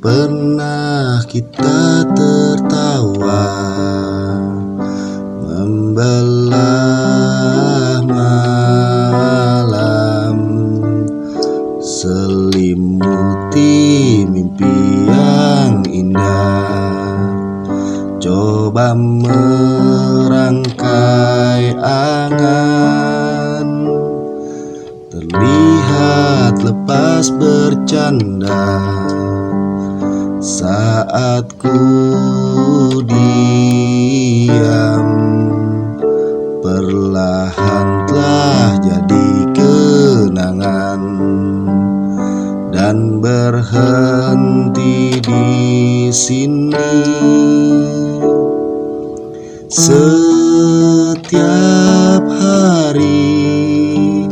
Pernah kita tertawa membelah malam, selimuti mimpi yang indah. Coba merangkai angan, terlihat lepas bercanda saat ku diam. Perlahan telah jadi kenangan dan berhenti di sini. Setiap hari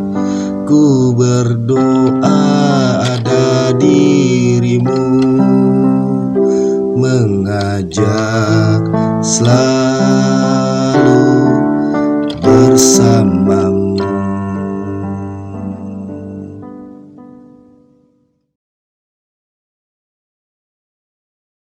ku berdoa ada dirimu, mengajak selalu bersama